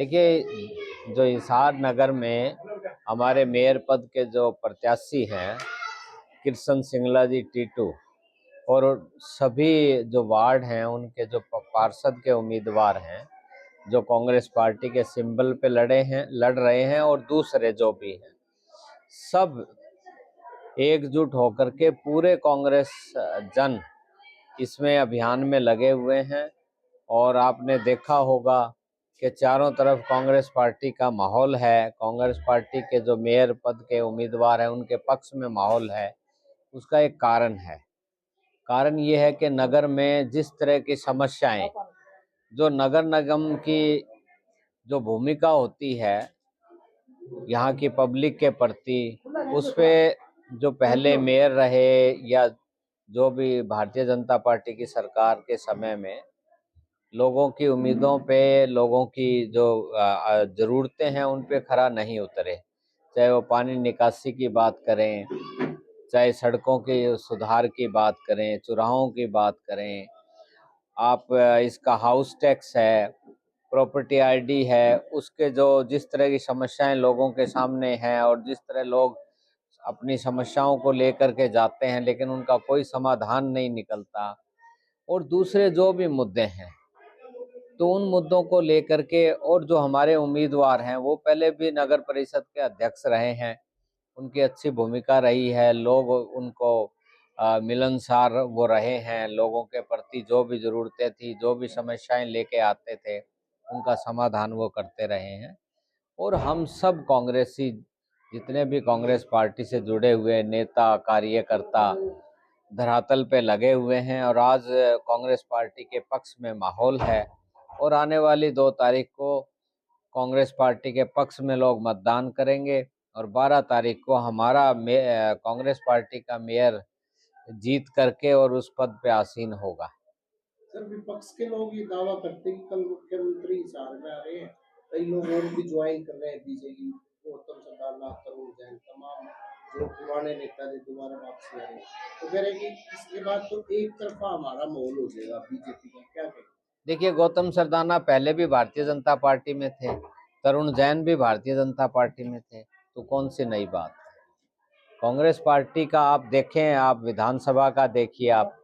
देखिए, जो हिसार नगर में हमारे मेयर पद के जो प्रत्याशी हैं कृष्ण सिंगला जी टीटू, और सभी जो वार्ड हैं उनके जो पार्षद के उम्मीदवार हैं जो कांग्रेस पार्टी के सिंबल पे लड़ रहे हैं, और दूसरे जो भी हैं सब एकजुट होकर के पूरे कांग्रेस जन इसमें अभियान में लगे हुए हैं। और आपने देखा होगा कि चारों तरफ कांग्रेस पार्टी का माहौल है, कांग्रेस पार्टी के जो मेयर पद के उम्मीदवार हैं उनके पक्ष में माहौल है। उसका एक कारण है, कारण ये है कि नगर में जिस तरह की समस्याएं, जो नगर निगम की जो भूमिका होती है यहाँ की पब्लिक के प्रति, उस पे जो पहले मेयर रहे या जो भी भारतीय जनता पार्टी की सरकार के समय में लोगों की उम्मीदों पे, लोगों की जो ज़रूरतें हैं उन पे खरा नहीं उतरे। चाहे वो पानी निकासी की बात करें, चाहे सड़कों के सुधार की बात करें, चौराहों की बात करें, आप इसका हाउस टैक्स है, प्रॉपर्टी आईडी है, उसके जो जिस तरह की समस्याएं लोगों के सामने हैं और जिस तरह लोग अपनी समस्याओं को लेकर के जाते हैं लेकिन उनका कोई समाधान नहीं निकलता, और दूसरे जो भी मुद्दे हैं तो उन मुद्दों को लेकर के, और जो हमारे उम्मीदवार हैं वो पहले भी नगर परिषद के अध्यक्ष रहे हैं, उनकी अच्छी भूमिका रही है, लोग उनको मिलनसार वो रहे हैं, लोगों के प्रति जो भी ज़रूरतें थी, जो भी समस्याएं लेके आते थे उनका समाधान वो करते रहे हैं। और हम सब कांग्रेसी, जितने भी कांग्रेस पार्टी से जुड़े हुए नेता कार्यकर्ता धरातल पे लगे हुए हैं, और आज कांग्रेस पार्टी के पक्ष में माहौल है। और आने वाली 2 तारीख को कांग्रेस पार्टी के पक्ष में लोग मतदान करेंगे, और 12 तारीख को हमारा कांग्रेस पार्टी का मेयर जीत करके और उस पद पे आसीन होगा। सर, विपक्ष के लोग ये दावा करते हैं कि कल मुख्यमंत्री हिसार में आ रहे हैं, कई लोग और भी ज्वाइन कर रहे हैं बीजेपी, गौतम सरदारनाथ, तरुण जैन, तमाम जो पुराने नेता थे दोबारा वापसी आ रहे हैं, तो कह रहे हैं कि इसके बाद तो एक तरफा हमारा माहौल हो जाएगा बीजेपी का, क्या कहें? देखिए, गौतम सरदाना पहले भी भारतीय जनता पार्टी में थे, तरुण जैन भी भारतीय जनता पार्टी में थे, तो कौन सी नई बात। कांग्रेस पार्टी का आप देखें, आप विधानसभा का देखिए, आप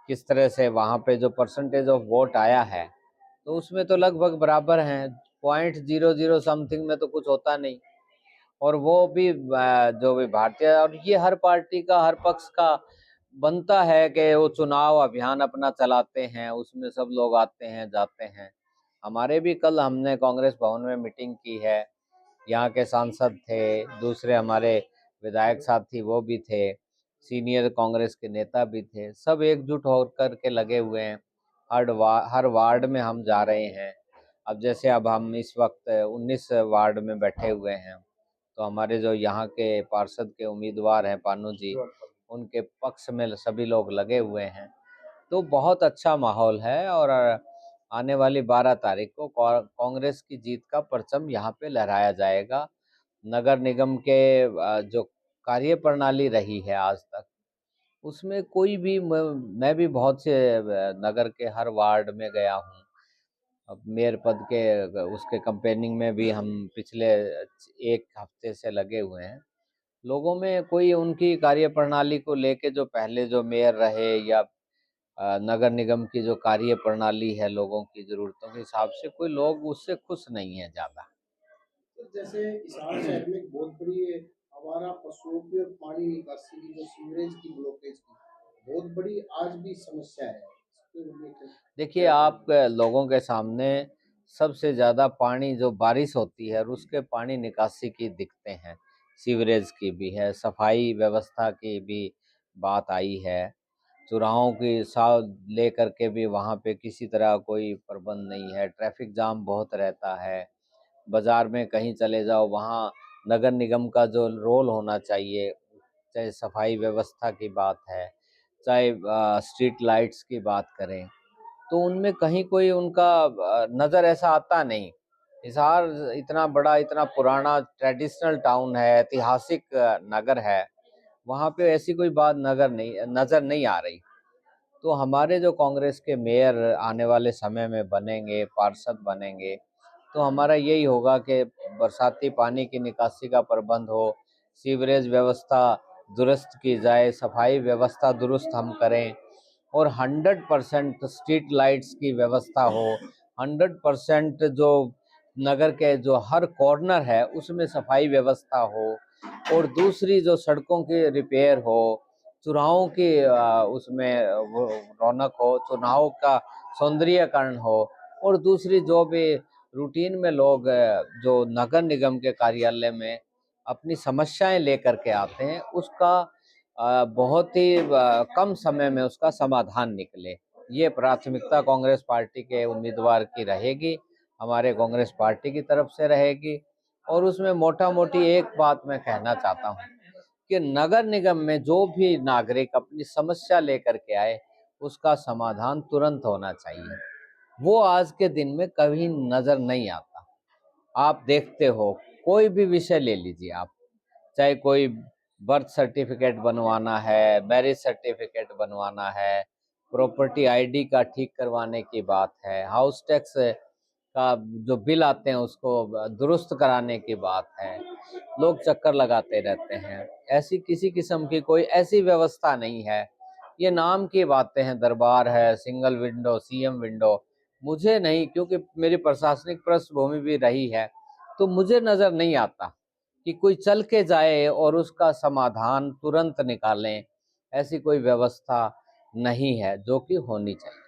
किस तरह से वहाँ पे जो परसेंटेज ऑफ वोट आया है तो उसमें तो लगभग बराबर हैं, 0.00 समथिंग में तो कुछ होता नहीं। और वो भी जो भी भारतीय, और ये हर पार्टी का, हर पक्ष का बनता है कि वो चुनाव अभियान अपना चलाते हैं, उसमें सब लोग आते हैं जाते हैं। हमारे भी कल हमने कांग्रेस भवन में मीटिंग की है, यहाँ के सांसद थे, दूसरे हमारे विधायक साथी वो भी थे, सीनियर कांग्रेस के नेता भी थे, सब एकजुट होकर के लगे हुए हैं। हर वार्ड में हम जा रहे हैं। अब जैसे अब हम इस वक्त 19 वार्ड में बैठे हुए हैं, तो हमारे जो यहाँ के पार्षद के उम्मीदवार हैं पानू जी, उनके पक्ष में सभी लोग लगे हुए हैं। तो बहुत अच्छा माहौल है, और आने वाली 12 तारीख को कांग्रेस की जीत का परचम यहाँ पे लहराया जाएगा। नगर निगम के जो कार्य प्रणाली रही है आज तक, उसमें कोई भी मैं भी बहुत से नगर के हर वार्ड में गया हूँ। अब मेयर पद के उसके कैंपेनिंग में भी हम पिछले 1 हफ्ते से लगे हुए हैं। लोगों में कोई उनकी कार्यप्रणाली को लेके, जो पहले जो मेयर रहे या नगर निगम की जो कार्य प्रणाली है लोगों की ज़रूरतों के हिसाब से, कोई लोग उससे खुश नहीं है ज़्यादा। तो जैसे हिसार शहर में एक बहुत बड़ी आवारा पशुओं की और पानी निकासी की, जो सीवरेज की ब्लॉकेज की बहुत बड़ी आज भी समस्या है, इसके रिलेटेड देखिए, क्या आप कहेंगे? लोगों के सामने सबसे ज़्यादा पानी जो बारिश होती है और उसके पानी निकासी की दिक्कतें हैं, सीवरेज की भी है, सफाई व्यवस्था की भी बात आई है, चौराहों की साव लेकर के भी वहाँ पे किसी तरह कोई प्रबंध नहीं है, ट्रैफिक जाम बहुत रहता है। बाज़ार में कहीं चले जाओ, वहाँ नगर निगम का जो रोल होना चाहिए, चाहे सफाई व्यवस्था की बात है, चाहे स्ट्रीट लाइट्स की बात करें, तो उनमें कहीं कोई उनका नज़र ऐसा आता नहीं। हिसार इतना बड़ा, इतना पुराना ट्रेडिशनल टाउन है, ऐतिहासिक नगर है, वहाँ पे ऐसी कोई बात नज़र नहीं आ रही। तो हमारे जो कांग्रेस के मेयर आने वाले समय में बनेंगे, पार्षद बनेंगे, तो हमारा यही होगा कि बरसाती पानी की निकासी का प्रबंध हो, सीवरेज व्यवस्था दुरुस्त की जाए, सफाई व्यवस्था दुरुस्त हम करें और 100% स्ट्रीट लाइट्स की व्यवस्था हो, 100% जो नगर के जो हर कॉर्नर है उसमें सफाई व्यवस्था हो और दूसरी जो सड़कों की रिपेयर हो, चौराहों की उसमें वो रौनक हो, चुनाव का सौंदर्यकरण हो और दूसरी जो भी रूटीन में लोग जो नगर निगम के कार्यालय में अपनी समस्याएं लेकर के आते हैं उसका बहुत ही कम समय में उसका समाधान निकले। ये प्राथमिकता कांग्रेस पार्टी के उम्मीदवार की रहेगी, हमारे कांग्रेस पार्टी की तरफ से रहेगी। और उसमें मोटा मोटी एक बात मैं कहना चाहता हूँ कि नगर निगम में जो भी नागरिक अपनी समस्या लेकर के आए उसका समाधान तुरंत होना चाहिए। वो आज के दिन में कभी नजर नहीं आता। आप देखते हो, कोई भी विषय ले लीजिए आप, चाहे कोई बर्थ सर्टिफिकेट बनवाना है, मैरिज सर्टिफिकेट बनवाना है, प्रॉपर्टी आईडी का ठीक करवाने की बात है, हाउस टैक्स का जो बिल आते हैं उसको दुरुस्त कराने की बात है, लोग चक्कर लगाते रहते हैं। ऐसी किसी किस्म की कोई ऐसी व्यवस्था नहीं है। ये नाम की बातें हैं, दरबार है, सिंगल विंडो, सीएम विंडो, मुझे नहीं, क्योंकि मेरी प्रशासनिक पृष्ठभूमि भी रही है, तो मुझे नज़र नहीं आता कि कोई चल के जाए और उसका समाधान तुरंत निकालें। ऐसी कोई व्यवस्था नहीं है जो कि होनी चाहिए।